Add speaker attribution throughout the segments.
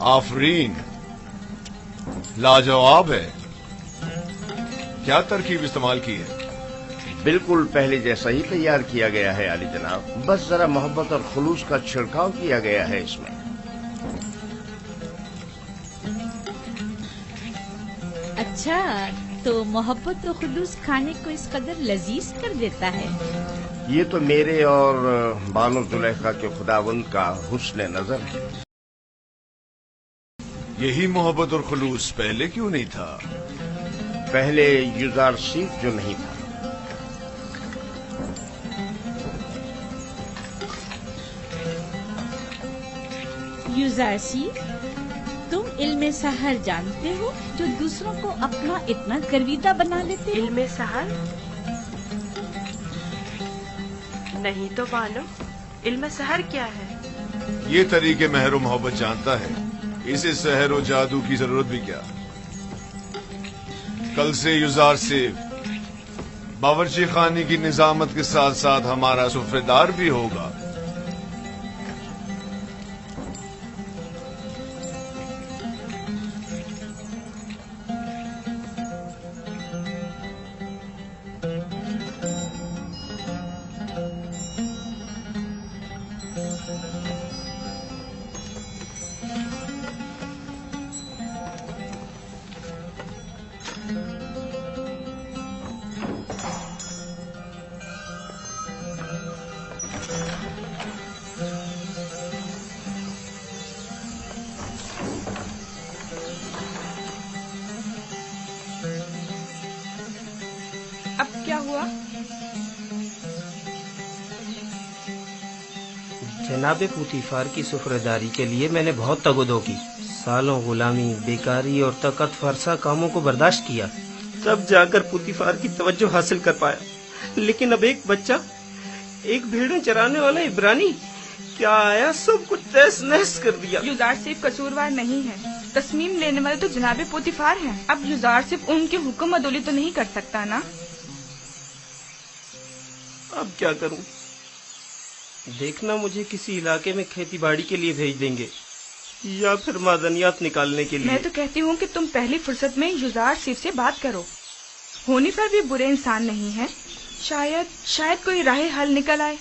Speaker 1: आफरीन, लाजवाब है। क्या तरकीब इस्तेमाल की है?
Speaker 2: बिल्कुल पहले जैसा ही तैयार किया गया है आली जनाब, बस जरा मोहब्बत और खुलूस का छिड़काव किया गया है इसमें।
Speaker 3: अच्छा, तो मोहब्बत और खुलूस खाने को इस कदर लजीज कर देता है।
Speaker 2: ये तो मेरे और बानो जुलेखा के खुदावंद का हुस्न नजर है।
Speaker 1: यही मोहब्बत और खुलूस पहले क्यों नहीं था?
Speaker 2: पहले युजार सीफ जो नहीं था।
Speaker 3: युजारसी, तुम इल्मे सहर जानते हो जो दूसरों को अपना इतना गर्विदा बना लेते हो?
Speaker 4: इल्मे सहर? नहीं तो बानो, इल्मे सहर क्या है?
Speaker 1: ये तरीके महर व मोहब्बत जानता है, इसे सहर व जादू की जरूरत भी क्या। कल से युजार से बावर्ची खाने की निजामत के साथ साथ हमारा सुफ्रेदार भी होगा।
Speaker 4: अब क्या हुआ?
Speaker 5: जनाब पुतीफार की सुफरदारी के लिए मैंने बहुत तगदो की, सालों गुलामी, बेकारी और तकत फरसा कामों को बर्दाश्त किया, तब जाकर पुतीफार की तवज्जो हासिल कर पाया। लेकिन अब एक बच्चा, एक भेड़ें चराने वाला इब्रानी क्या आया, सब कुछ तहस नहस कर दिया।
Speaker 4: युजार सिर्फ कसूरवार नहीं है, तस्मीम लेने वाले तो जनाब पुतीफार हैं। अब युजार सिर्फ उनके हुक्म अदोली तो नहीं कर सकता ना।
Speaker 5: अब क्या करूं? देखना मुझे किसी इलाके में खेती बाड़ी के लिए भेज देंगे या फिर मादनियात निकालने के लिए।
Speaker 4: मैं तो कहती हूँ कि तुम पहली फुर्सत में युजार सिर्फ से बात करो। होनी पर भी बुरे इंसान नहीं है, शायद कोई राह हल निकल आए।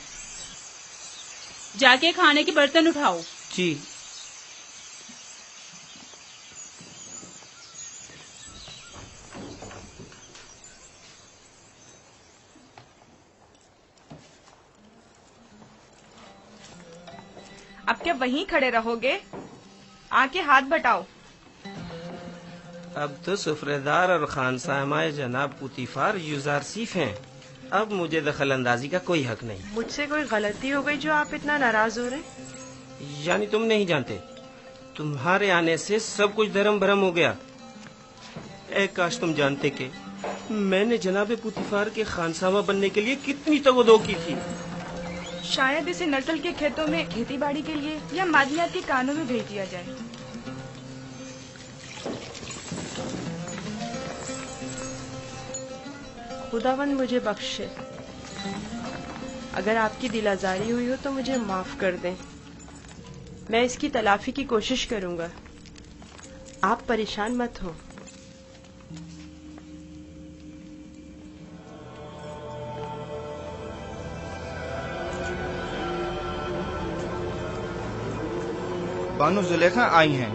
Speaker 3: जाके खाने के बर्तन उठाओ।
Speaker 5: जी।
Speaker 4: अब क्या वहीं खड़े रहोगे? आके हाथ बटाओ।
Speaker 5: अब तो सुफरेदार और खानसामाए जनाब पुतीफार युजार सीफ हैं। अब मुझे दखल अंदाजी का कोई हक नहीं।
Speaker 4: मुझसे कोई गलती हो गई जो आप इतना नाराज हो रहे?
Speaker 5: यानी तुम नहीं जानते, तुम्हारे आने से सब कुछ धर्म भरम हो गया। ए काश तुम जानते कि मैंने जनाब पुतीफार के खानसामा बनने के लिए कितनी तगदो की थी।
Speaker 4: शायद इसे नस्ल के खेतों में खेती बाड़ी के लिए या मादनियात के कानों में भेज दिया जाए। खुदावंद मुझे बख्शे। अगर आपकी दिल आजारी हुई हो तो मुझे माफ कर दें। मैं इसकी तलाफी की कोशिश करूंगा। आप परेशान मत हो।
Speaker 6: बानो जुलेखा आई हैं।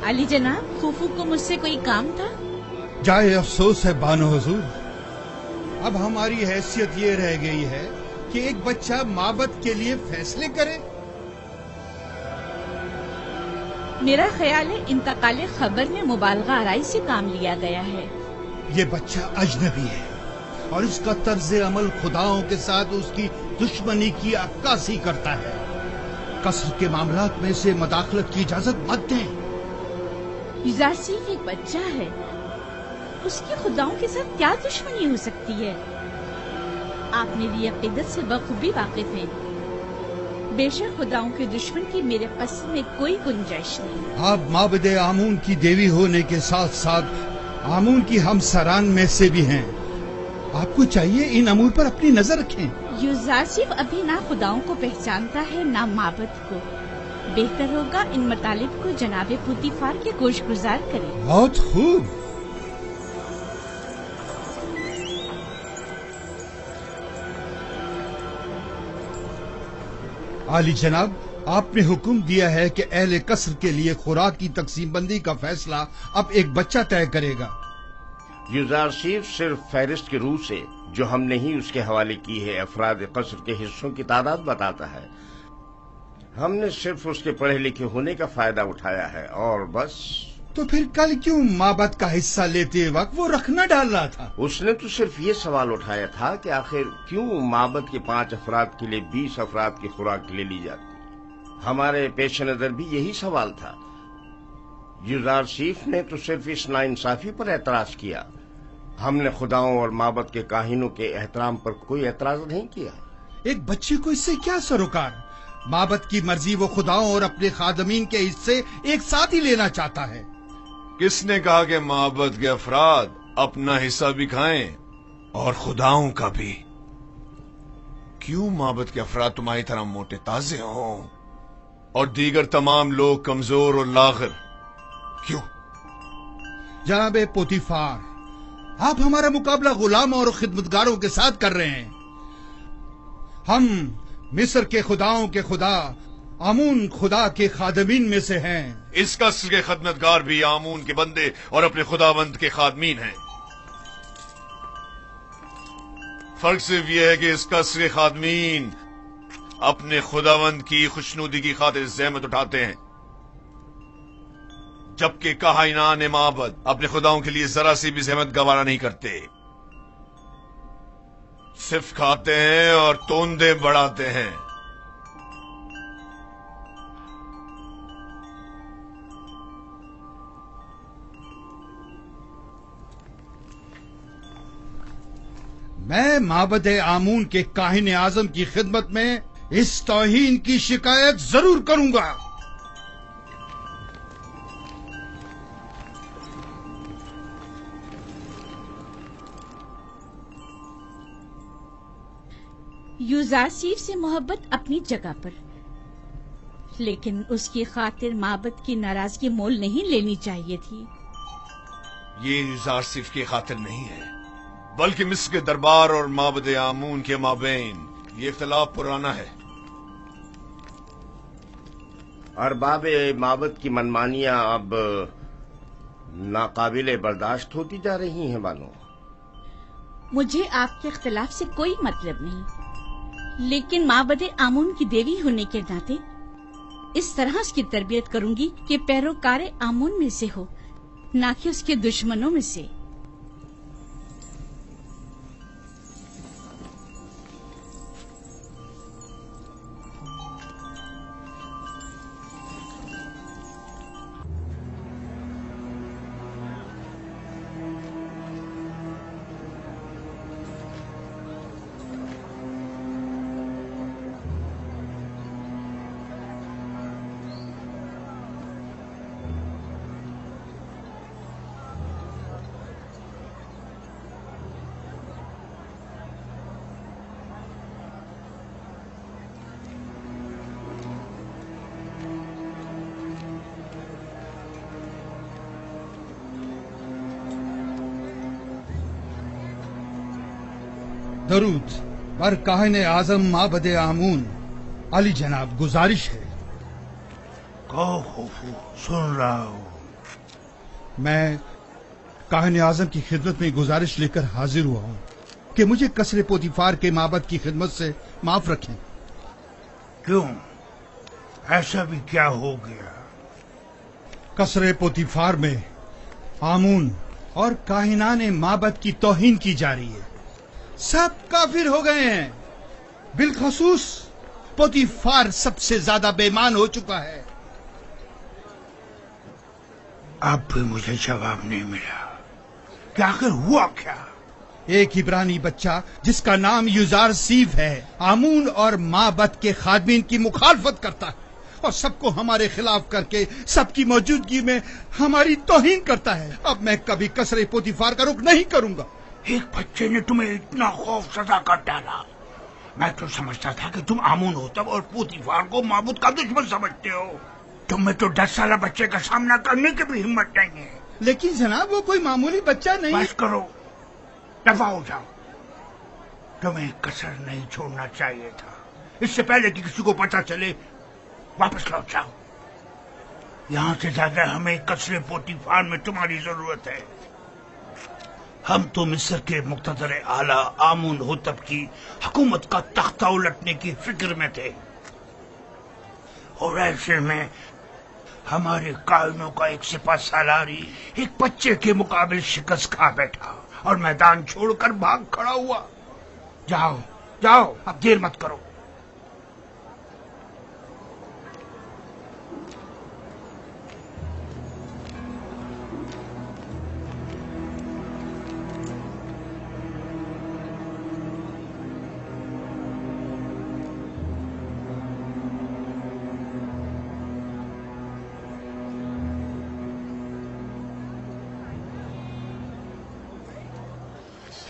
Speaker 3: अली जनाब, फूफू को मुझसे कोई काम था?
Speaker 7: जाए अफसोस है बानो हुजूर, अब हमारी हैसियत ये रह गई है कि एक बच्चा माबद के लिए फैसले करे।
Speaker 3: मेरा ख्याल है इंतकाले खबर में मुबालगा आराई से काम लिया गया है।
Speaker 7: ये बच्चा अजनबी है और इसका तर्ज अमल खुदाओं के साथ उसकी दुश्मनी की अक्कासी करता है। कसर के मामलात में से मदाखलत की इजाजत मत दें।
Speaker 3: युजार सिर्फ एक बच्चा है, उसकी खुदाओं के साथ क्या दुश्मनी हो सकती है? आप मेरी अकीदत से बखूबी वाकिफ हैं। बेशक खुदाओं के दुश्मन की मेरे कस्म में कोई गुंजाइश नहीं।
Speaker 7: आप माबद आमून की देवी होने के साथ साथ आमून की हमसरान में से भी हैं। आपको चाहिए इन अमूर पर अपनी नजर रखें।
Speaker 3: यूजासिफ अभी ना खुदाओं को पहचानता है ना माबद को। बेहतर होगा इन मतालिब को जनाबे पुतीफार के गोशगुजार करें।
Speaker 7: बहुत खूब। आली जनाब, आपने हुक्म दिया है कि अहले कसर के लिए खुराक की तकसीम बंदी का फैसला अब एक बच्चा तय करेगा।
Speaker 2: यूजारसीफ सिर्फ फहरिस्त के रूह से जो हमने ही उसके हवाले की है अफराद कसर के हिस्सों की तादाद बताता है। हमने सिर्फ उसके पढ़े लिखे होने का फायदा उठाया है और बस।
Speaker 7: तो फिर कल क्यों माबद का हिस्सा लेते वक्त वो रखना डाल रहा था?
Speaker 2: उसने तो सिर्फ ये सवाल उठाया था कि आखिर क्यों माबद के 5 अफराद के लिए 20 अफराद की खुराक ले ली जाती। हमारे पेश नजर भी यही सवाल था। यूजारसीफ ने तो सिर्फ इस नाइंसाफी पर एतराज किया। हमने खुदाओं और माबद के काहिनों के एहतराम पर कोई एतराज नहीं किया।
Speaker 7: एक बच्चे को इससे क्या सरोकार? माबद की मर्जी वो खुदाओं और अपने खादमीन के हिस्से एक साथ ही लेना चाहता है।
Speaker 1: किसने कहा कि माबद के अफराद अपना हिस्सा भी खाएं और खुदाओं का भी? क्यों माबद के अफराद तुम्हारी तरह मोटे ताजे हों और दीगर तमाम लोग कमजोर और लागर? क्यों?
Speaker 7: जनाबे पोतीफार, आप हमारा मुकाबला गुलामों और खिदमतगारों के साथ कर रहे हैं। हम मिस्र के खुदाओं के खुदा आमून खुदा के खादमीन में से हैं।
Speaker 1: इस कसर के खदमतगार भी आमून के बंदे और अपने खुदावंद के खादमीन हैं। फर्क सिर्फ यह है कि इस कसर के खादमीन अपने खुदावंद की खुशनुदी की खातिर ज़हमत उठाते हैं, जबकि काहिनान माबद अपने खुदाओं के लिए जरा सी भी ज़हमत गवारा नहीं करते। सिर्फ खाते हैं और तोंदे बढ़ाते हैं।
Speaker 7: मैं माबद आमून के काहिन आजम की खिदमत में इस तौहीन की शिकायत जरूर करूंगा।
Speaker 3: यूजासीफ से मोहब्बत अपनी जगह पर, लेकिन उसकी खातिर माबद की नाराजगी मोल नहीं लेनी चाहिए थी।
Speaker 1: ये यूजारसीफ की खातिर नहीं है, बल्कि मिस्र के दरबार और माबद आमून के माबैन ये इख्तिलाफ पुराना है।
Speaker 2: अरबाब माबद की मनमानियां अब नाकाबिले बर्दाश्त होती जा रही हैं। बानो,
Speaker 3: मुझे आपके इख्तिलाफ से कोई मतलब नहीं, लेकिन माबद आमून की देवी होने के नाते इस तरह उसकी तरबियत करूंगी कि पैरोकार आमून में से हो, ना कि उसके दुश्मनों में से।
Speaker 7: दरूद पर काहिन आजम माबद आमून। अली जनाब, गुजारिश है।
Speaker 8: कहो खुफू, सुन रहा हूँ।
Speaker 7: मैं काहिन आजम की खिदमत में गुजारिश लेकर हाजिर हुआ हूँ कि मुझे कसरे पोतीफार के माबद की खिदमत से माफ रखें।
Speaker 8: क्यों? ऐसा भी क्या हो गया?
Speaker 7: कसरे पोतीफार में आमून और काहिनान माबद की तौहीन की जा रही है। सब काफिर हो गए हैं। बिलखसूस पोतीफार सबसे ज्यादा बेईमान हो चुका है।
Speaker 8: अब भी मुझे जवाब नहीं मिला कि आखिर हुआ क्या।
Speaker 7: ایک عبرانی بچہ جس کا نام یوزار سیف ہے آمون اور معبد کے خادمین کی مخالفت کرتا ہے اور سب کو ہمارے خلاف کر کے سب کی موجودگی میں ہماری توہین کرتا ہے. اب میں کبھی قصر پوتیفار کا رخ نہیں کروں گا.
Speaker 8: ایک بچے نے تمہیں اتنا خوف زدہ کر ڈالا. میں تو سمجھتا تھا کہ تم آمون ہوتب اور پوتیفار کو معبود کا دشمن سمجھتے ہو. تمہیں تو 10 سالہ بچے کا سامنا کرنے کی بھی ہمت نہیں ہے.
Speaker 7: لیکن جناب وہ کوئی معمولی بچہ نہیں.
Speaker 8: بس کرو، دفع ہو جاؤ. تمہیں کسر نہیں چھوڑنا چاہیے تھا. اس سے پہلے کہ کسی کو پتہ چلے واپس لوٹ جاؤ. یہاں سے زیادہ ہمیں قصر پوتیفار میں تمہاری ضرورت ہے. ہم تو مصر کے مقتدر اعلیٰ آمون ہوتب کی حکومت کا تختہ الٹنے کی فکر میں تھے، اور ایسے میں ہمارے قائدوں کا ایک سپہ سالاری ایک بچے کے مقابل شکست کھا بیٹھا اور میدان چھوڑ کر بھاگ کھڑا ہوا. جاؤ جاؤ، اب دیر مت کرو.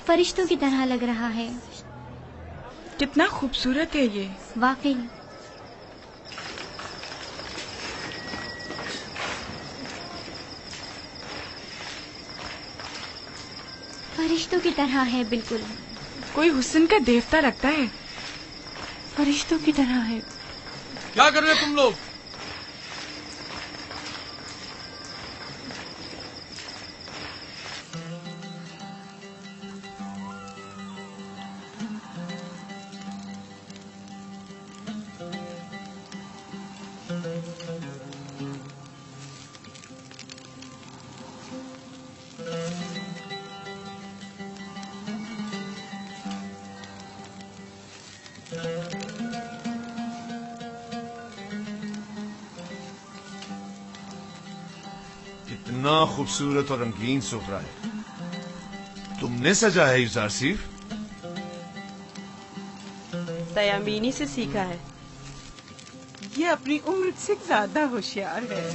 Speaker 9: فرشتوں کی طرح لگ رہا ہے.
Speaker 4: کتنا خوبصورت ہے یہ.
Speaker 9: واقعی. فرشتوں کی طرح ہے بالکل.
Speaker 4: کوئی حسن کا دیوتا لگتا ہے.
Speaker 9: فرشتوں کی طرح ہے.
Speaker 1: کیا کر رہے تم لوگ؟ اتنا خوبصورت اور رنگین سفرہ ہے. تم نے سجا ہے یوزار سیف؟
Speaker 10: تیامینی سے سیکھا ہے.
Speaker 11: یہ اپنی عمر سے زیادہ ہوشیار ہے.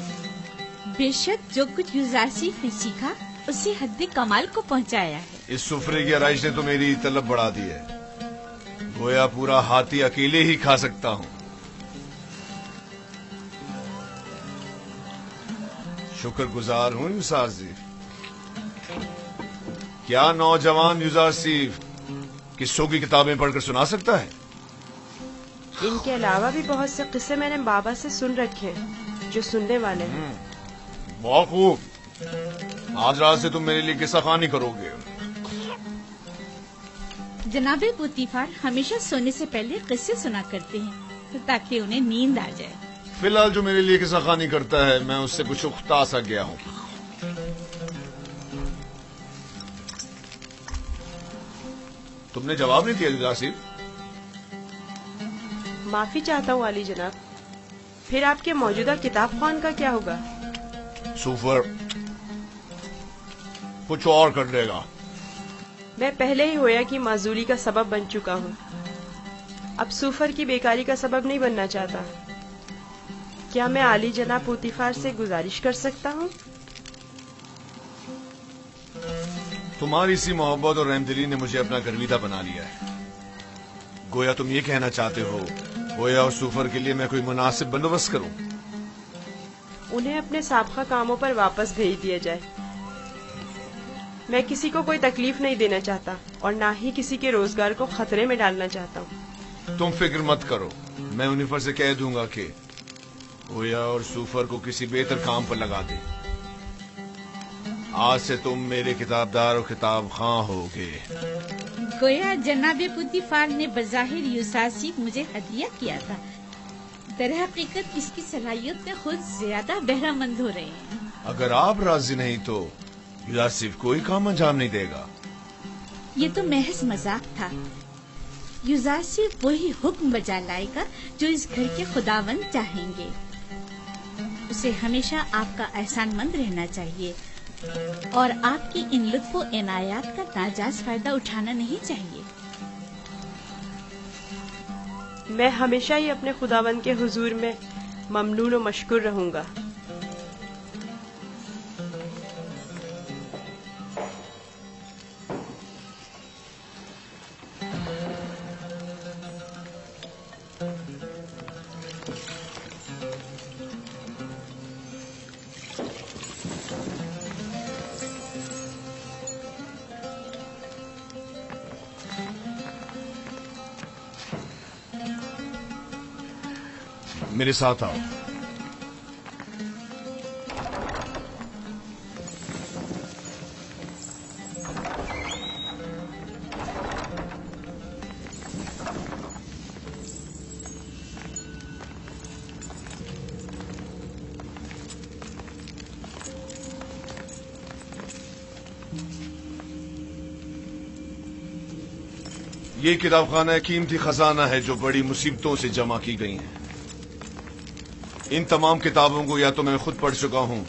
Speaker 3: بے شک جو کچھ یوزار سیف نے سیکھا اسے حد کمال کو پہنچایا ہے.
Speaker 1: اس سفرے کی آرائش نے تو میری طلب بڑھا دی ہے. گویا پورا ہاتھی اکیلے ہی کھا سکتا ہوں. شکر گزار ہوں یوزار سیف. کیا نوجوان یوزار سیف قصوں کی کتابیں پڑھ کر سنا سکتا ہے؟
Speaker 10: ان کے علاوہ بھی بہت سے قصے میں نے بابا سے سن رکھے ہیں جو سننے والے ہیں.
Speaker 1: بہت خوب. آج رات سے تم میرے لیے قصہ خوانی کرو گے.
Speaker 3: جناب پوتیفار ہمیشہ سونے سے پہلے قصے سنا کرتے ہیں تاکہ انہیں نیند آ جائے.
Speaker 1: فی الحال جو میرے لیے قصہ خوانی کرتا ہے میں اس سے کچھ اختا سا گیا ہوں. تم نے جواب نہیں دیا یوزار سیف.
Speaker 10: معافی چاہتا ہوں والی جناب. پھر آپ کے موجودہ کتاب خوان کا کیا ہوگا؟
Speaker 1: سوفر کچھ اور کر لے گا.
Speaker 10: میں پہلے ہی ہویا کی معزولی کا سبب بن چکا ہوں. اب سوفر کی بیکاری کا سبب نہیں بننا چاہتا. کیا میں عالی جناب پوتیفار سے گزارش کر سکتا ہوں؟
Speaker 1: تمہاری سی محبت اور رحم دلی نے مجھے اپنا گرویدہ بنا لیا ہے. گویا تم یہ کہنا چاہتے ہو گویا اور سوفر کے لیے میں کوئی مناسب بندوبست کروں.
Speaker 10: انہیں اپنے سابقہ کاموں پر واپس بھیج دیا جائے. میں کسی کو کوئی تکلیف نہیں دینا چاہتا اور نہ ہی کسی کے روزگار کو خطرے میں ڈالنا چاہتا ہوں.
Speaker 1: تم فکر مت کرو. میں انہیں سے کہہ دوں گا کہ گویا اور سوفر کو کسی بہتر کام پر لگا دے. آج سے تم میرے کتابدار اور کتاب خواں ہوگے.
Speaker 3: گویا جناب پوتیفار نے بظاہر یوزار سیف مجھے ہدیہ کیا تھا. در حقیقت اس کی صلاحیت میں خود زیادہ بہرہ مند ہو رہے ہیں.
Speaker 1: اگر آپ راضی نہیں تو یوزار سیف کوئی کام انجام نہیں دے گا.
Speaker 3: یہ تو محض مذاق تھا. یوزار سیف وہی حکم بجا لائے گا جو اس گھر کے خداوند چاہیں گے. اسے ہمیشہ آپ کا احسان مند رہنا چاہیے اور آپ کی ان لطف و عنایات کا ناجائز فائدہ اٹھانا نہیں چاہیے۔
Speaker 10: میں ہمیشہ ہی اپنے خداوند کے حضور میں ممنون و مشکور رہوں گا۔
Speaker 1: میرے ساتھ آؤ۔ یہ کتاب خانہ قیمتی خزانہ ہے جو بڑی مصیبتوں سے جمع کی گئی ہیں۔ ان تمام کتابوں کو یا تو میں خود پڑھ چکا ہوں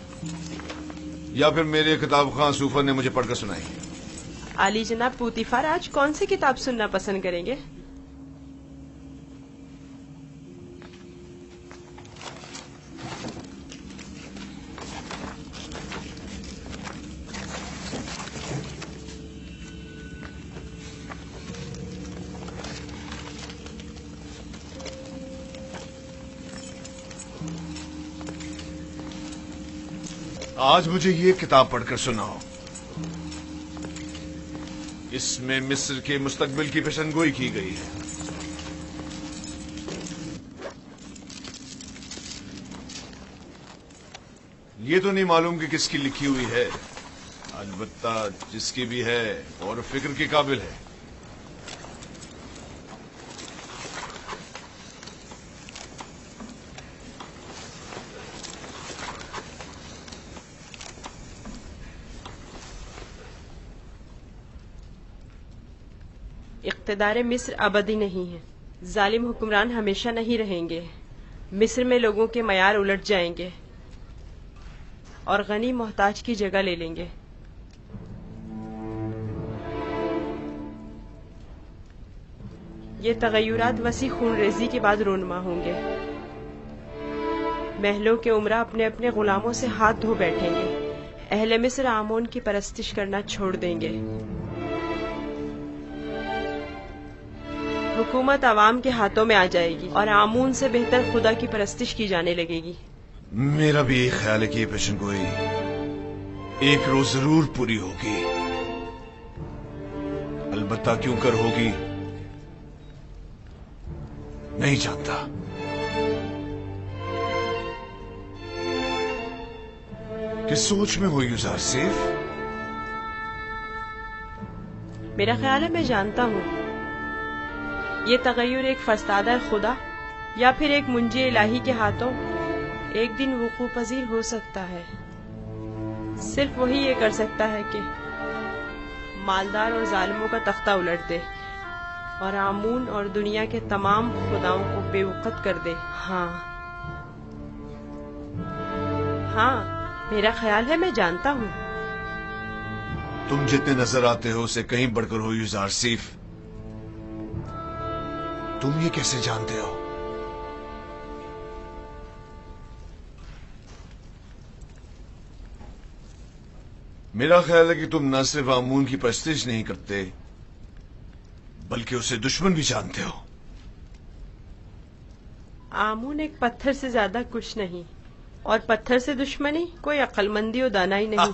Speaker 1: یا پھر میرے کتاب خاں سوفر نے مجھے پڑھ کر سنائی۔
Speaker 10: عالی جناب پوتیفار آج کون سی کتاب سننا پسند کریں گے؟
Speaker 1: آج مجھے یہ کتاب پڑھ کر سناؤ۔ اس میں مصر کے مستقبل کی پیشن گوئی کی گئی ہے۔ یہ تو نہیں معلوم کہ کس کی لکھی ہوئی ہے، البتہ جس کی بھی ہے اور فکر کے قابل ہے۔
Speaker 10: اقتدار مصر ابدی نہیں ہے، ظالم حکمران ہمیشہ نہیں رہیں گے۔ مصر میں لوگوں کے معیار الٹ جائیں گے اور غنی محتاج کی جگہ لے لیں گے۔ یہ تغیرات وسیع خون ریزی کے بعد رونما ہوں گے۔ محلوں کے عمرا اپنے اپنے غلاموں سے ہاتھ دھو بیٹھیں گے۔ اہل مصر آمون کی پرستش کرنا چھوڑ دیں گے۔ حکومت عوام کے ہاتھوں میں آ جائے گی اور آمون سے بہتر خدا کی پرستش کی جانے لگے گی۔
Speaker 1: میرا بھی یہ خیال ہے کہ یہ پیشن گوئی ایک روز ضرور پوری ہوگی، البتہ کیوں کر ہوگی نہیں جانتا۔ کس سوچ میں ہو یوزار سیف؟
Speaker 10: میرا خیال ہے میں جانتا ہوں، یہ تغیر ایک فرستادہ خدا یا پھر ایک منجی الہی کے ہاتھوں ایک دن وقوع پذیر ہو سکتا ہے۔ صرف وہی یہ کر سکتا ہے کہ مالدار اور ظالموں کا تختہ الٹ دے اور آمون اور دنیا کے تمام خداؤں کو بے وقت کر دے۔ ہاں میرا خیال ہے میں جانتا ہوں۔
Speaker 1: تم جتنے نظر آتے ہو اسے کہیں بڑھ کر ہو یوزار سیف۔ تم یہ کیسے جانتے ہو؟ میرا خیال ہے کہ تم نہ صرف آمون کی پرستش نہیں کرتے بلکہ اسے دشمن بھی جانتے ہو۔
Speaker 10: آمون ایک پتھر سے زیادہ کچھ نہیں، اور پتھر سے دشمنی کوئی عقل مندی و دانائی نہیں۔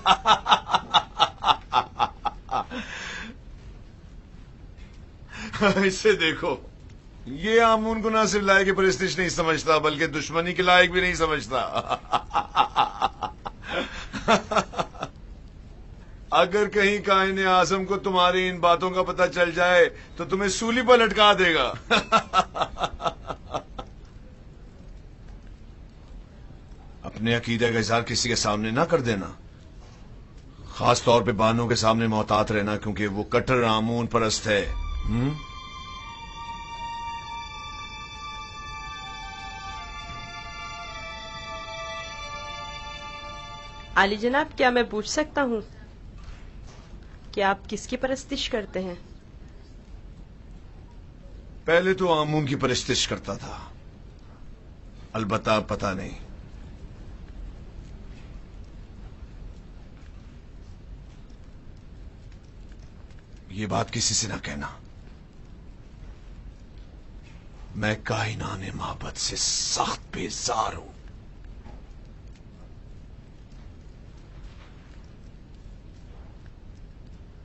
Speaker 1: اسے دیکھو، یہ آمون کو نہ صرف لائق پرستش نہیں سمجھتا بلکہ دشمنی کے لائق بھی نہیں سمجھتا۔ اگر کہیں کائن اعظم کو تمہاری ان باتوں کا پتہ چل جائے تو تمہیں سولی پر لٹکا دے گا۔ اپنے عقیدہ کا اظہار کسی کے سامنے نہ کر دینا، خاص طور پہ بانوں کے سامنے محتاط رہنا کیونکہ وہ کٹر آمون پرست ہے۔
Speaker 10: आली जनाब, क्या मैं पूछ सकता हूँ कि आप किसकी परस्तिश करते हैं?
Speaker 1: पहले तो आमून की परस्तिश करता था, अलबत्ता पता नहीं। ये बात किसी से ना कहना। मैं कायनाने मोहब्बत से सख्त बेजार हूं।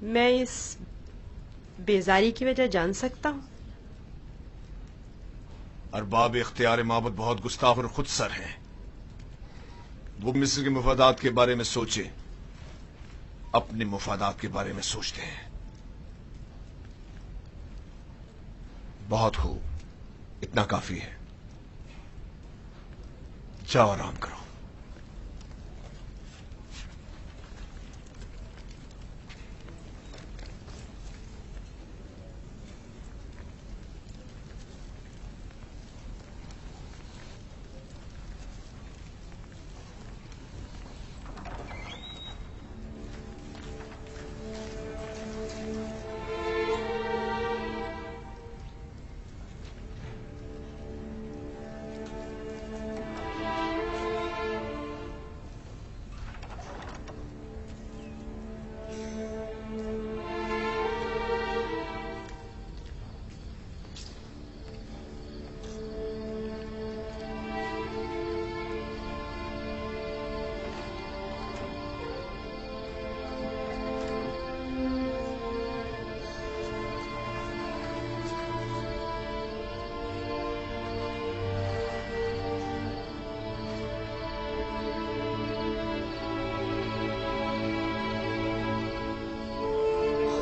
Speaker 10: मैं इस बेजारी की वजह जान सकता हूं?
Speaker 1: अरबाब इख्तियार मोहब्बत बहुत गुस्ताख और खुदसर हैं। वो मिस्र के मुफादात के बारे में सोचे, अपने मुफादात के बारे में सोचते हैं। बहुत हो, इतना काफी है। जाओ आराम करो।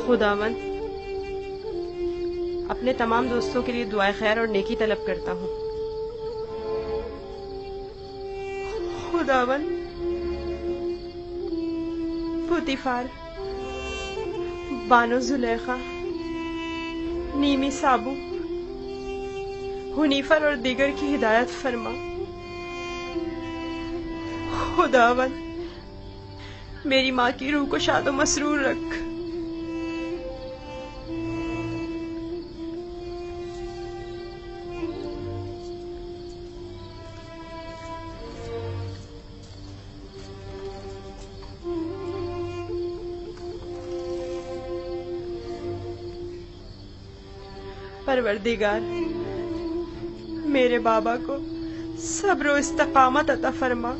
Speaker 10: खुदावन, अपने तमाम दोस्तों के लिए दुआए खैर और नेकी तलब करता हूँ। खुदावन, पुतीफार, बानो जुलेखा, नीमी साबू, हुनीफर और दीगर की हिदायत फरमा। खुदावन, मेरी माँ की रूह को शादो मसरूर रख। परवरदिगार, मेरे बाबा को सब्र और इस्तकामत अता फरमा।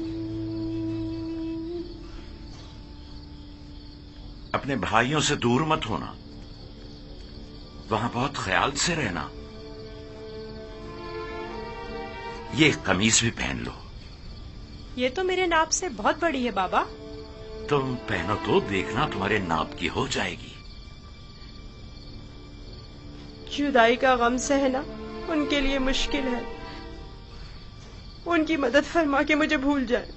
Speaker 12: अपने भाइयों से दूर मत होना, वहां बहुत ख्याल से रहना। ये कमीज भी पहन लो।
Speaker 10: ये तो मेरे नाप से बहुत बड़ी है बाबा।
Speaker 12: तुम पहनो तो देखना तुम्हारे नाप की हो जाएगी।
Speaker 10: जुदाई का गम सहना उनके लिए मुश्किल है। उनकी मदद फरमा के मुझे भूल जाए।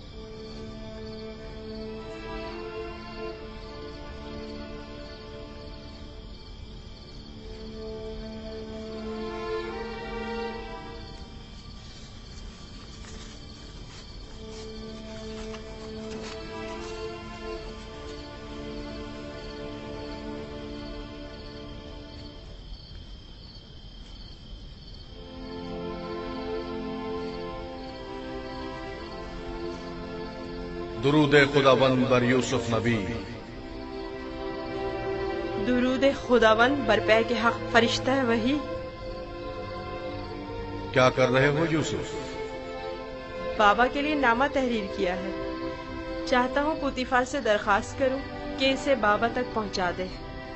Speaker 13: दुरूद खुदावंद बर यूसुफ नबी।
Speaker 10: दुरूद खुदावंद बरपै के हक फरिश्ता है वही।
Speaker 13: क्या कर रहे हो यूसुफ?
Speaker 10: बाबा के लिए नामा तहरीर किया है। चाहता हूँ पुतीफार से दरखास्त करूँ कि इसे बाबा तक पहुँचा दे,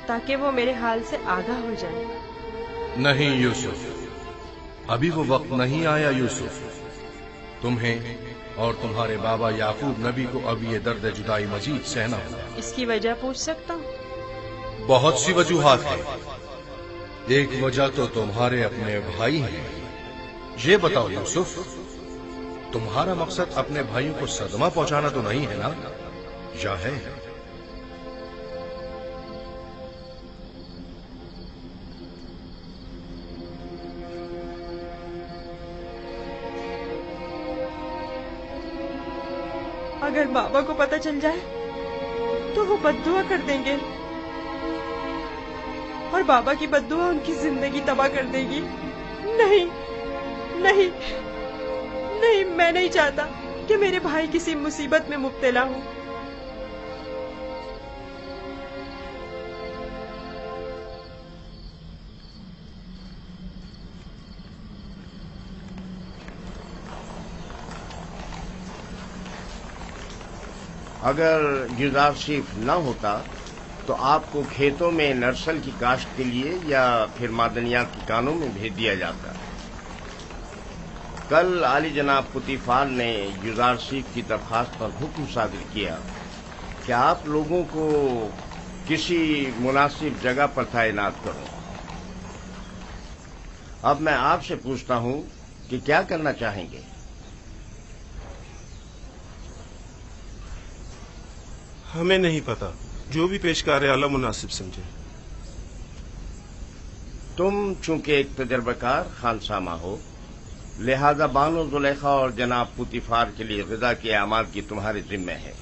Speaker 10: ताकि वो मेरे हाल से आगाह हो जाए।
Speaker 13: नहीं यूसुफ, अभी वो वक्त नहीं आया यूसुफ। तुम्हें और तुम्हारे बाबा याकूब नबी को अब ये दर्द जुदाई मजीद सहना होगा।
Speaker 10: इसकी वजह पूछ सकता हूँ?
Speaker 13: बहुत सी वजूहात है। एक वजह तो तुम्हारे अपने भाई हैं। ये बताओ यूसुफ, तुम्हारा मकसद अपने भाइयों को सदमा पहुंचाना तो नहीं है ना, या है?
Speaker 10: اگر بابا کو پتہ چل جائے تو وہ بد دعا کر دیں گے اور بابا کی بد دعا ان کی زندگی تباہ کر دے گی۔ نہیں نہیں نہیں، میں نہیں چاہتا کہ میرے بھائی کسی مصیبت میں مبتلا ہوں۔
Speaker 2: اگر یوزار شیف نہ ہوتا تو آپ کو کھیتوں میں نرسل کی کاشت کے لیے یا پھر معدنیات کی کانوں میں بھیج دیا جاتا۔ کل عالی جناب پوتیفار نے یوزار شیف کی درخواست پر حکم صادر کیا کہ آپ لوگوں کو کسی مناسب جگہ پر تعینات کرو۔ اب میں آپ سے پوچھتا ہوں کہ کیا کرنا چاہیں گے؟
Speaker 14: ہمیں نہیں پتا، جو بھی پیشکار اعلیٰ مناسب سمجھے۔
Speaker 2: تم چونکہ ایک تجربہ کار خانسامہ ہو، لہذا بانو زلیخا اور جناب پوتیفار کے لیے غذا کی آمادگی تمہارے ذمہ ہے،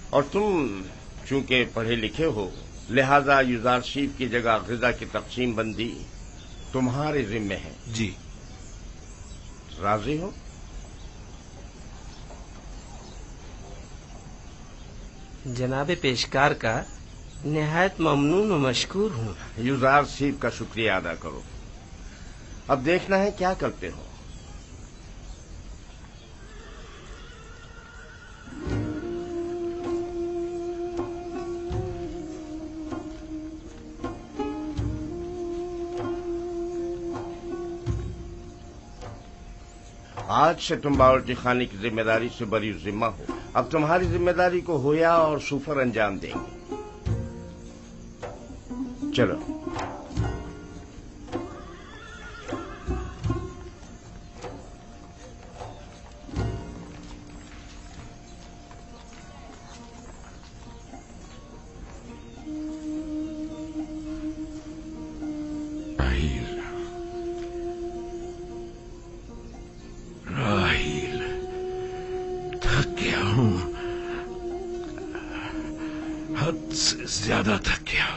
Speaker 2: اور تم چونکہ پڑھے لکھے ہو، لہذا یوزار شیف کی جگہ غذا کی تقسیم بندی تمہارے ذمہ ہے۔
Speaker 14: جی۔
Speaker 2: راضی ہو؟
Speaker 5: جناب پیشکار کا نہایت ممنون و مشکور ہوں۔
Speaker 2: یوزار شیف کا شکریہ ادا کرو۔ اب دیکھنا ہے کیا کرتے ہو۔ آج سے تم باورچی خانے کی ذمہ داری سے بری ذمہ ہو۔ اب تمہاری ذمہ داری کو ہویا اور سوفر انجام دیں گے۔ چلو۔
Speaker 12: زیادہ تھک گیا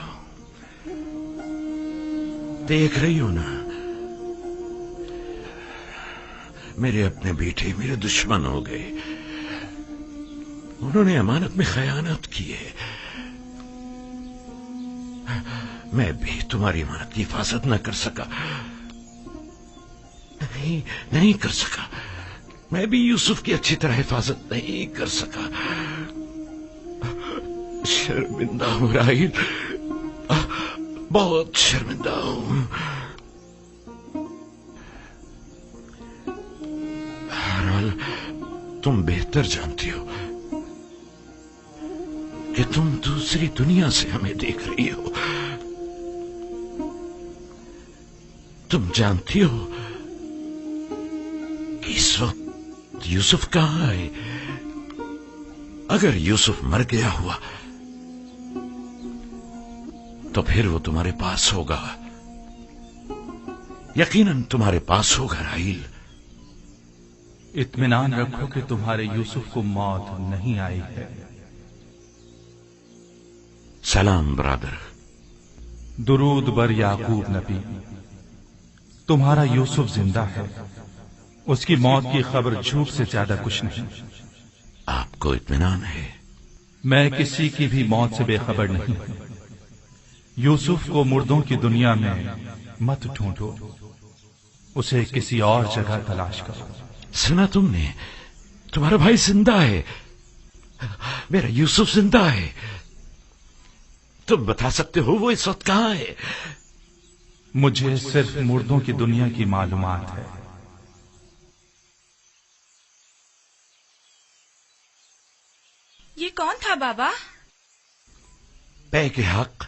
Speaker 12: دیکھ رہی ہو نا، میرے اپنے بیٹے میرے دشمن ہو گئے، انہوں نے امانت میں خیانت کی ہے۔ میں بھی تمہاری امانت کی حفاظت نہ کر سکا، نہیں کر سکا، میں بھی یوسف کی اچھی طرح حفاظت نہیں کر سکا۔ شرمندہ ہوں راہیل، بہت شرمندہ ہوں۔ بہرحال تم بہتر جانتی ہو کہ تم دوسری دنیا سے ہمیں دیکھ رہی ہو۔ تم جانتی ہو کہ اس وقت یوسف کہاں ہے۔ اگر یوسف مر گیا ہوا تو پھر وہ تمہارے پاس ہوگا، یقیناً تمہارے پاس ہوگا راہیل۔
Speaker 15: اطمینان رکھو کہ تمہارے یوسف کو موت نہیں آئی ہے۔
Speaker 12: سلام برادر۔
Speaker 15: درود بر یعقوب نبی۔ تمہارا یوسف زندہ ہے، اس کی موت کی خبر جھوٹ سے زیادہ کچھ نہیں۔
Speaker 12: آپ کو اطمینان ہے؟
Speaker 15: میں کسی کی بھی موت سے بے خبر نہیں۔ یوسف کو مردوں کی دنیا میں مت ڈھونڈو، اسے کسی اور جگہ تلاش کرو۔
Speaker 12: سنا تم نے؟ تمہارا بھائی زندہ ہے، میرا یوسف زندہ ہے۔ تم بتا سکتے ہو وہ اس وقت کہاں ہے؟
Speaker 15: مجھے صرف مردوں کی دنیا کی معلومات ہے۔
Speaker 4: یہ کون تھا بابا؟
Speaker 12: پے کے حق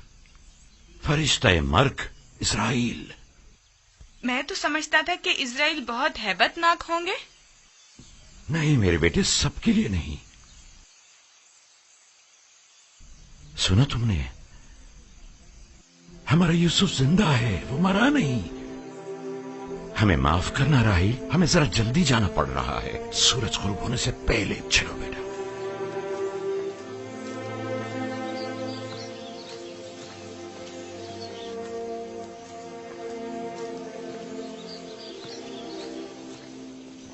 Speaker 12: فرشتہ مرگ اسرائیل۔
Speaker 4: میں تو سمجھتا تھا کہ اسرائیل بہت ہیبت ناک ہوں گے۔
Speaker 12: نہیں میرے بیٹے، سب کے لیے نہیں۔ سنا تم نے؟ ہمارا یوسف زندہ ہے، وہ مرا نہیں۔ ہمیں معاف کرنا راہیل، ہمیں ذرا جلدی جانا پڑ رہا ہے۔ سورج غروب ہونے سے پہلے چلو بیٹا۔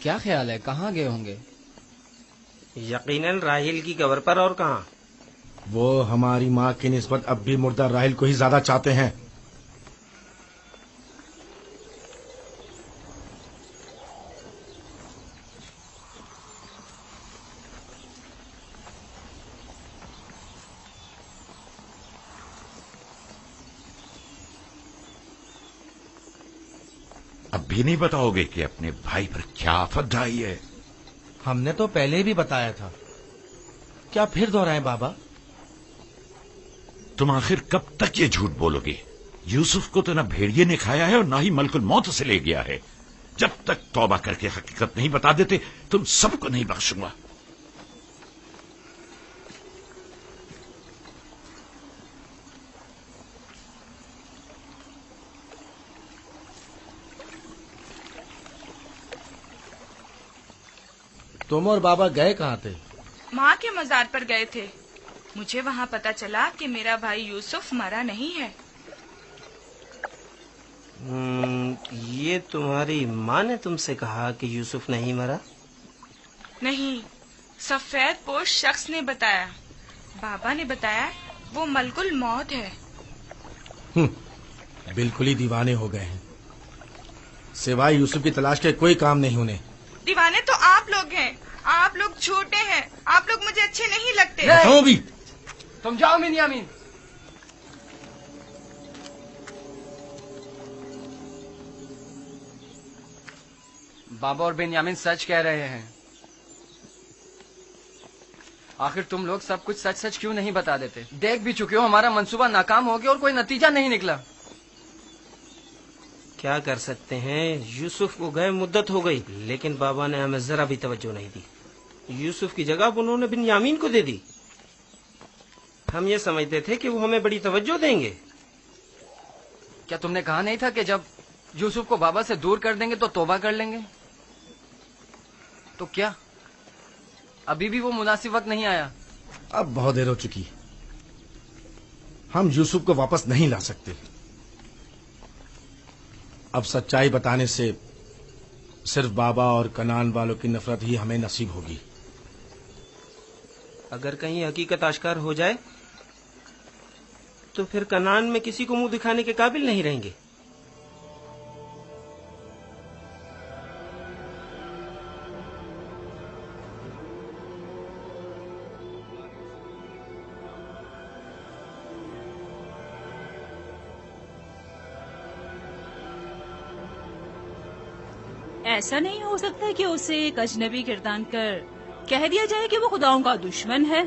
Speaker 16: کیا خیال ہے کہاں گئے ہوں گے؟
Speaker 5: یقیناً راحیل کی قبر پر، اور کہاں؟
Speaker 13: وہ ہماری ماں کی نسبت اب بھی مردہ راحیل کو ہی زیادہ چاہتے ہیں۔
Speaker 12: اب بھی نہیں بتاؤ گے کہ اپنے بھائی پر کیا آفت ڈھائی ہے؟
Speaker 6: ہم نے تو پہلے بھی بتایا تھا، کیا پھر دہرائیں بابا؟
Speaker 12: تم آخر کب تک یہ جھوٹ بولو گے؟ یوسف کو تو نہ بھیڑیے نے کھایا ہے اور نہ ہی ملک الموت سے لے گیا ہے۔ جب تک توبہ کر کے حقیقت نہیں بتا دیتے تم سب کو نہیں بخشوں گا۔
Speaker 6: تم اور بابا گئے کہاں تھے؟
Speaker 4: ماں کے مزار پر گئے تھے۔ مجھے وہاں پتا چلا کہ میرا بھائی یوسف مرا نہیں ہے۔
Speaker 5: یہ تمہاری ماں نے تم سے کہا کہ یوسف نہیں مرا؟
Speaker 4: نہیں، سفید پوش شخص نے بتایا۔ بابا نے بتایا وہ ملک الموت ہے۔
Speaker 13: بالکل ہی دیوانے ہو گئے ہیں، سوائے یوسف کی تلاش کے کوئی کام نہیں انہیں۔
Speaker 4: دیوانے تو آپ لوگ ہیں، آپ لوگ چھوٹے ہیں، آپ لوگ مجھے اچھے نہیں لگتے۔
Speaker 13: بھی
Speaker 16: تم جاؤ بنیامین۔ بابا اور بنیامین سچ کہہ رہے ہیں، آخر تم لوگ سب کچھ سچ سچ کیوں نہیں بتا دیتے؟ دیکھ بھی چکے ہو ہمارا منصوبہ ناکام ہو گیا اور کوئی نتیجہ نہیں نکلا۔
Speaker 5: کیا کر سکتے ہیں، یوسف کو گئے مدت ہو گئی، لیکن بابا نے ہمیں ذرا بھی توجہ نہیں دی۔ یوسف کی جگہ انہوں نے بنیامین کو دے دی۔ ہم یہ سمجھتے تھے کہ وہ ہمیں بڑی توجہ دیں گے۔
Speaker 16: کیا تم نے کہا نہیں تھا کہ جب یوسف کو بابا سے دور کر دیں گے تو توبہ کر لیں گے؟ تو کیا ابھی بھی وہ مناسب وقت نہیں آیا؟
Speaker 13: اب بہت دیر ہو چکی، ہم یوسف کو واپس نہیں لا سکتے۔ اب سچائی بتانے سے صرف بابا اور کنان والوں کی نفرت ہی ہمیں نصیب ہوگی۔
Speaker 5: اگر کہیں حقیقت آشکار ہو جائے تو پھر کنان میں کسی کو منہ دکھانے کے قابل نہیں رہیں گے۔
Speaker 3: ایسا نہیں ہو سکتا کہ اسے ایک اجنبی گردان کر کہہ دیا جائے کہ وہ خداؤں کا دشمن ہے،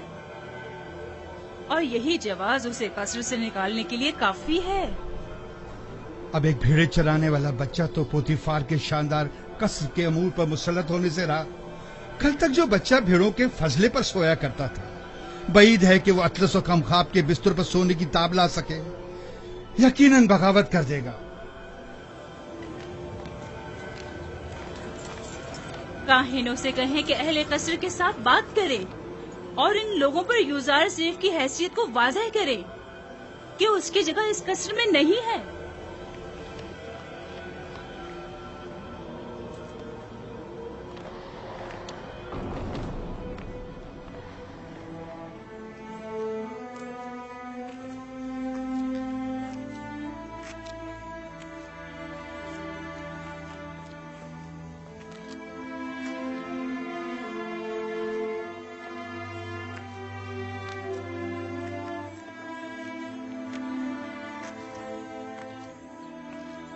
Speaker 3: اور یہی جواز اسے قصر سے نکالنے کے لیے کافی ہے۔
Speaker 7: اب ایک بھیڑے چرانے والا بچہ تو پوتیفار کے شاندار قصر کے امور پر مسلط ہونے سے رہا۔ کل تک جو بچہ بھیڑوں کے فضلے پر سویا کرتا تھا، بعید ہے کہ وہ اطلس و کمخاب کے بستر پر سونے کی تاب لا سکے۔ یقیناً بغاوت کر دے گا۔
Speaker 3: کاہنوں سے کہیں کہ اہل قصر کے ساتھ بات کرے اور ان لوگوں پر یوزار سیف کی حیثیت کو واضح کرے کہ اس کی جگہ اس قصر میں نہیں ہے۔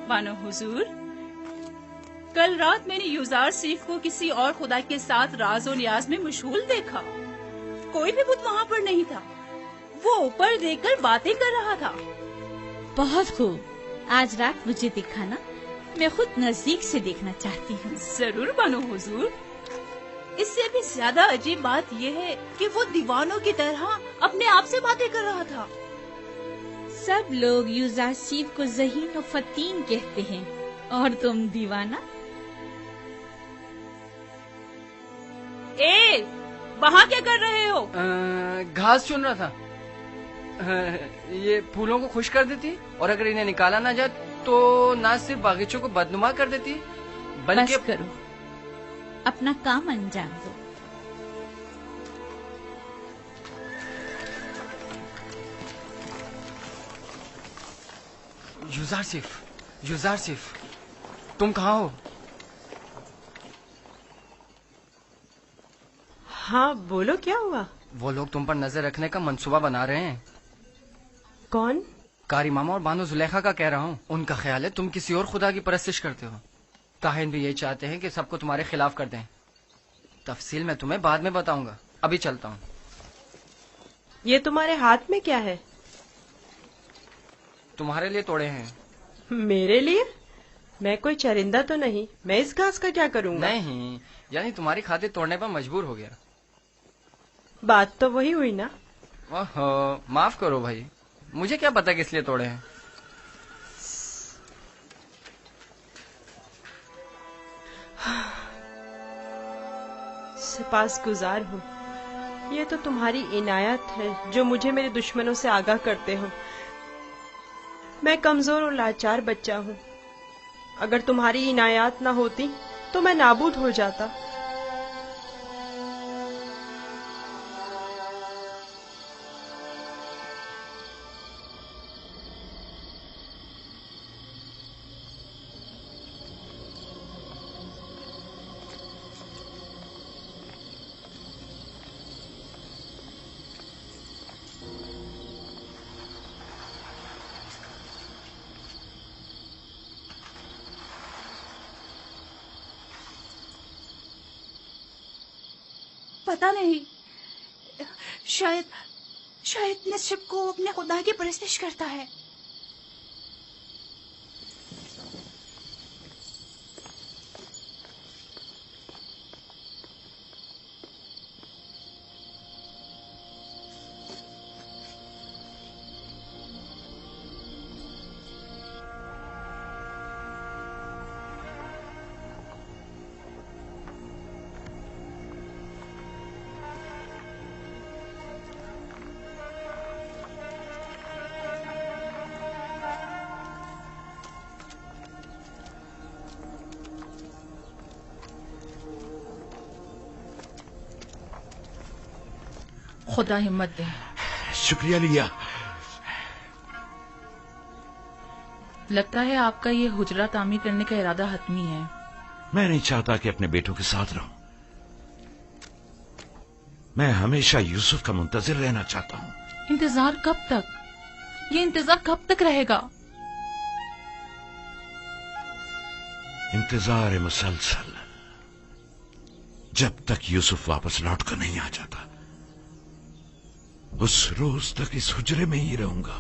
Speaker 3: بانو حضور، کل رات میں نے یوزار سیف کو کسی اور خدا کے ساتھ راز و نیاز میں مشغول دیکھا۔ کوئی بھی بت وہاں پر نہیں تھا، وہ اوپر دیکھ کر باتیں کر رہا تھا۔ بہت خوب، آج رات مجھے دکھانا، میں خود نزدیک سے دیکھنا چاہتی ہوں۔ ضرور بانو حضور۔ اس سے بھی زیادہ عجیب بات یہ ہے کہ وہ دیوانوں کی طرح اپنے آپ سے باتیں کر رہا تھا۔ سب لوگ یوزار سیف کو ذہین و فتین کہتے ہیں، اور تم دیوانہ۔ وہاں کیا کر رہے ہو؟
Speaker 16: گھاس چن رہا تھا۔ یہ پھولوں کو خوش کر دیتی، اور اگر انہیں نکالا نہ جائے تو نہ صرف باغیچوں کو بدنما کر دیتی بلکہ…
Speaker 3: بس کرو، अपना काम अंजाम दो।
Speaker 16: युजारसिफ, तुम कहाँ हो?
Speaker 10: हाँ बोलो, क्या हुआ?
Speaker 16: वो लोग तुम पर नजर रखने का मंसूबा बना रहे हैं।
Speaker 10: कौन?
Speaker 16: कारी मामा और बानो जुलेखा का कह रहा हूँ। उनका ख्याल है तुम किसी और खुदा की परस्तिश करते हो। ताहिन भी यही चाहते हैं कि सबको तुम्हारे खिलाफ कर दें। तफसील मैं तुम्हें बाद में बताऊंगा, अभी चलता हूँ।
Speaker 10: ये तुम्हारे हाथ में क्या है?
Speaker 16: तुम्हारे लिए तोड़े हैं।
Speaker 10: मेरे लिए? मैं कोई चरिंदा तो नहीं, मैं इस घास का क्या करूँगा?
Speaker 16: नहीं, यानी तुम्हारी खातिर तोड़ने पर मजबूर हो गया।
Speaker 10: बात तो वही हुई ना।
Speaker 16: ओहो, माफ करो भाई, मुझे क्या पता किस लिए तोड़े हैं।
Speaker 10: सिपासगुजार हूँ। ये तो तुम्हारी इनायत है जो मुझे मेरे दुश्मनों से आगाह करते हो। मैं कमजोर और लाचार बच्चा हूँ। अगर तुम्हारी इनायत ना होती तो मैं नाबूद हो जाता।
Speaker 17: पता नहीं, शायद नसीब को अपने खुदा की परस्तिश करता है।
Speaker 18: खुदा हिम्मत दे।
Speaker 12: शुक्रिया लिया।
Speaker 18: लगता है आपका ये हुजरा तामीर करने का इरादा हतमी है।
Speaker 12: मैं नहीं चाहता कि अपने बेटों के साथ रहूं। मैं हमेशा यूसुफ का मुंतजिर रहना चाहता हूं।
Speaker 18: इंतजार कब तक? ये इंतजार कब तक रहेगा?
Speaker 12: इंतजार मुसलसल, जब तक यूसुफ वापस लौट कर नहीं आ जाता उस रोज तक इस हुजरे में ही रहूंगा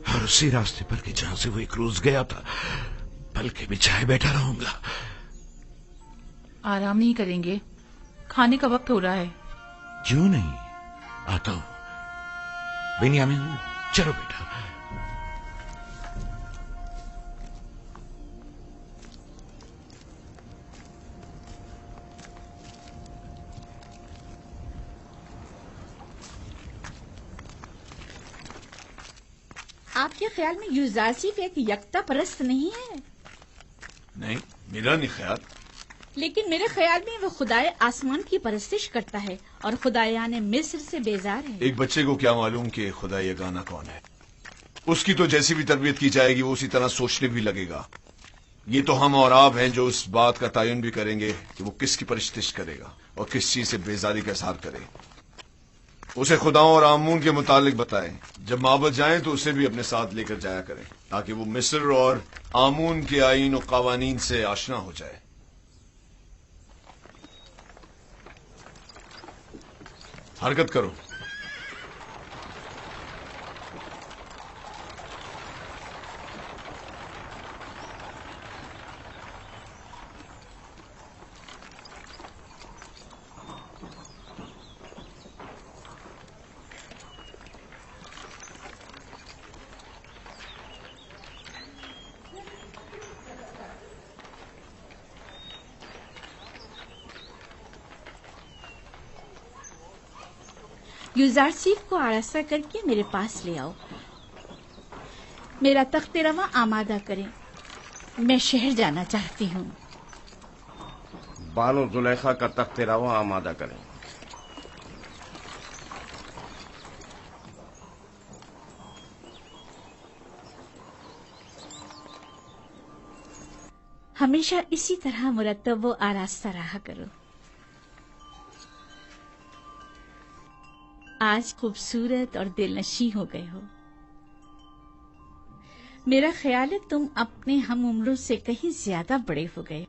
Speaker 12: और उसी रास्ते पर कि जहां से वो एक रोज गया था पलके बिछाए बैठा रहूंगा।
Speaker 18: आराम नहीं करेंगे? खाने का वक्त हो रहा है।
Speaker 12: क्यों नहीं, आता हूं। बेनियामिन, चलो बेटा।
Speaker 3: आपके ख्याल में युजारसिफ एक यकता परस्त नहीं है?
Speaker 1: नहीं, मेरा नहीं ख्याल।
Speaker 3: लेकिन मेरे ख्याल में वो खुदाए आसमान की परस्तिश करता है और खुदायाने मिस्र से बेजार है।
Speaker 1: एक बच्चे को क्या मालूम कि खुदा यगाना कौन है। उसकी तो जैसी भी तरबियत की जाएगी वो उसी तरह सोचने भी लगेगा। ये तो हम और आप हैं जो इस बात का तयन भी करेंगे कि वो किसकी परस्तिश करेगा और किस चीज से बेजारी का इजहार करे। उसे खुदाओं और आमून के मुतालिक बताएं। जब माबद जाएं तो उसे भी अपने साथ लेकर जाया करें ताकि वो मिस्र और आमून के आईन और कवानीन से आशना हो जाए। हरकत करो।
Speaker 3: युजारसिफ को आरासा करके मेरे पास ले आओ। मेरा तख्त रवा आमादा करें। मैं शहर जाना चाहती हूँ।
Speaker 2: बानो जुलेखा का तख्त रवा आमादा करें।
Speaker 3: हमेशा इसी तरह मुरत्तब व आरास्ता रहा करो। आज खूबसूरत और दिलनशी हो गए हो। मेरा ख्याल है तुम अपने हम उम्रों से कहीं ज्यादा बड़े हो गए।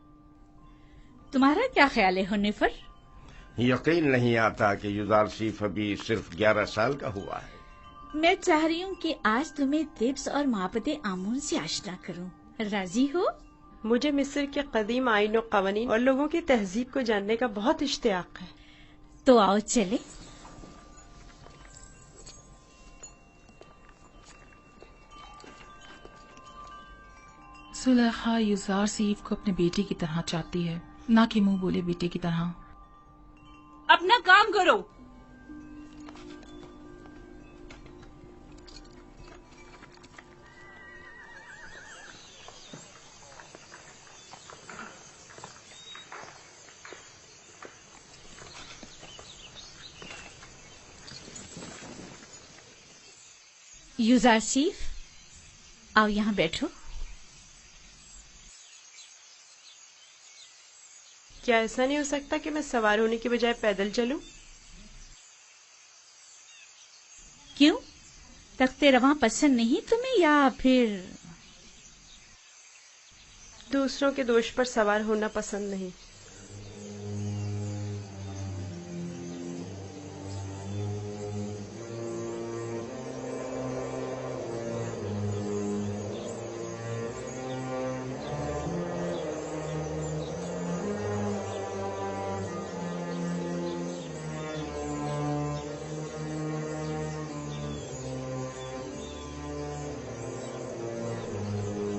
Speaker 3: तुम्हारा क्या ख्याल है हुन्निफर?
Speaker 2: यकीन नहीं आता कि युजारसीफ अभी सिर्फ 11 साल का हुआ है।
Speaker 3: मैं चाह रही हूँ कि आज तुम्हें तिब्स और माबदे आमून से आशना करूँ। राजी हो?
Speaker 10: मुझे मिस्र के कदीम आईन और कवानीन और लोगों की तहजीब को जानने का बहुत इश्तियाक है।
Speaker 3: तो आओ चले।
Speaker 18: सुलेखा युजार सीफ को अपने बेटे की तरह चाहती है, ना कि मुंह बोले बेटे की तरह।
Speaker 11: अपना काम करो।
Speaker 3: युजार सीफ, आओ यहाँ बैठो।
Speaker 10: क्या ऐसा नहीं हो सकता कि मैं सवार होने की बजाय पैदल चलूं?
Speaker 3: क्यों? तख्ते रवां पसंद नहीं तुम्हें, या फिर
Speaker 10: दूसरों के दोष पर सवार होना पसंद नहीं?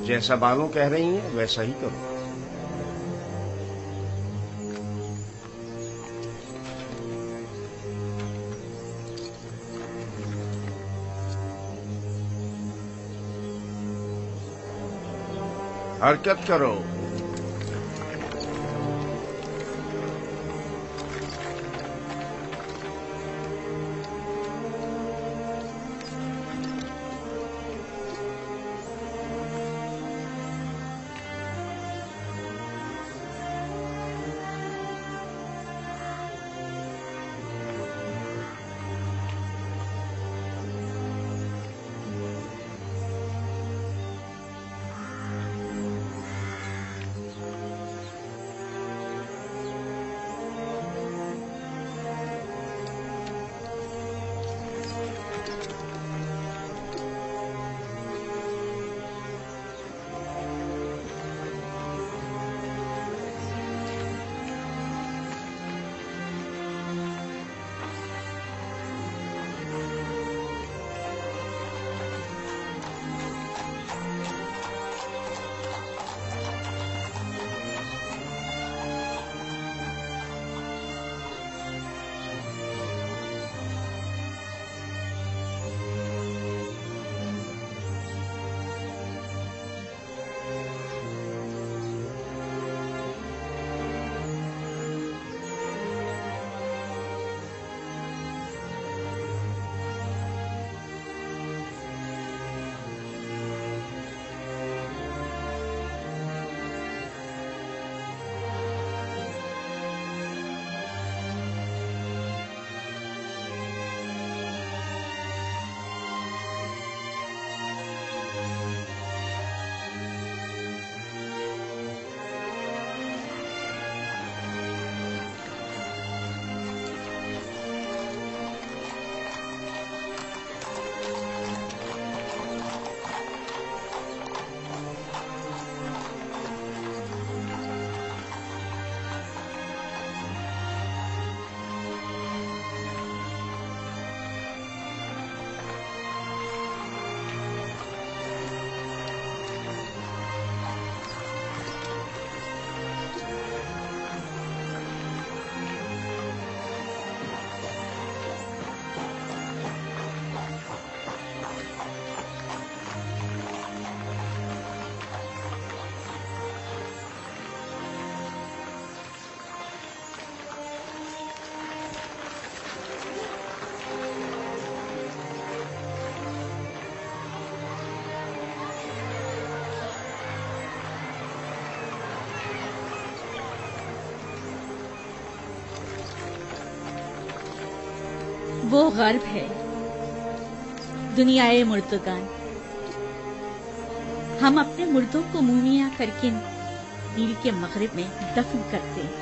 Speaker 2: जैसा बानो कह रही हैं वैसा ही करो। हरकत करो।
Speaker 3: वो गर्ब है, दुनियाए मुर्दगान। हम अपने मुर्दों को मुमिया करके नील के मगरिब में दफन करते हैं।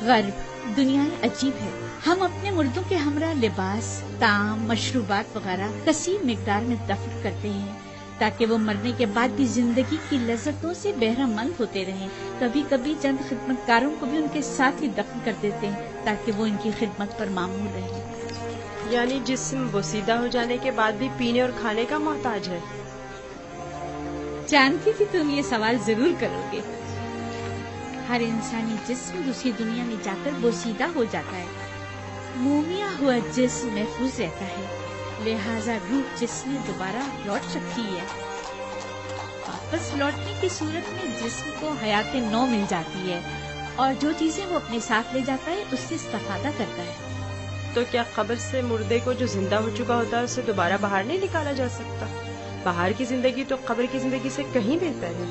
Speaker 3: गर्ब दुनिया अजीब है। हम अपने मुर्दों के हमरा लिबास, ताम, मशरूबात वगैरह कसीर मिकदार में दफन करते हैं ताकि वो मरने के बाद भी जिंदगी की लज्जतों से बहरामंद होते रहें। कभी कभी चंद खिदमतकारों को भी उनके साथ ही दफन कर देते हैं ताकि वो इनकी खिदमत पर मामूल रहें।
Speaker 10: यानी जिस्म बोसीदा हो जाने के बाद भी पीने और खाने का मोहताज है।
Speaker 3: जानती थी तुम ये सवाल जरूर करोगे। हर इंसानी जिस्म दूसरी दुनिया में जाकर बोसीदा हो जाता है। मोमिया हुआ जिस्म महफूज रहता है, लिहाजा रूह जिस्म दोबारा लौट सकती है। वापस लौटने की सूरत में जिस्म को हयात नौ मिल जाती है और जो चीजें वो अपने साथ ले जाता है उससे इस्तेफादा करता है।
Speaker 10: तो क्या कब्र से मुर्दे को जो जिंदा हो चुका होता है उसे दोबारा बाहर नहीं निकाला जा सकता? बाहर की जिंदगी तो कब्र की जिंदगी से कहीं बेहतर है।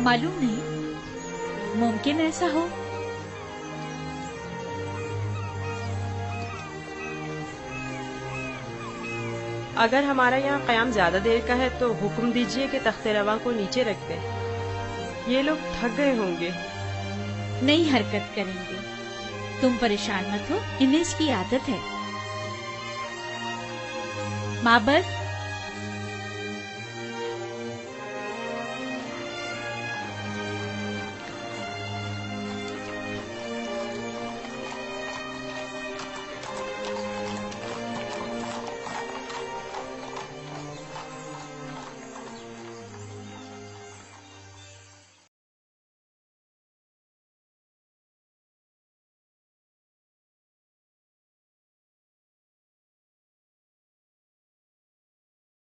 Speaker 3: मालूम नहीं, मुमकिन ऐसा हो।
Speaker 10: अगर हमारा यहाँ क़याम ज्यादा देर का है तो हुक्म दीजिए कि तख्ते रवा को नीचे रख दें। ये लोग थक गए होंगे।
Speaker 3: नई हरकत करेंगे, तुम परेशान मत हो, इन्हें इसकी आदत है। माबद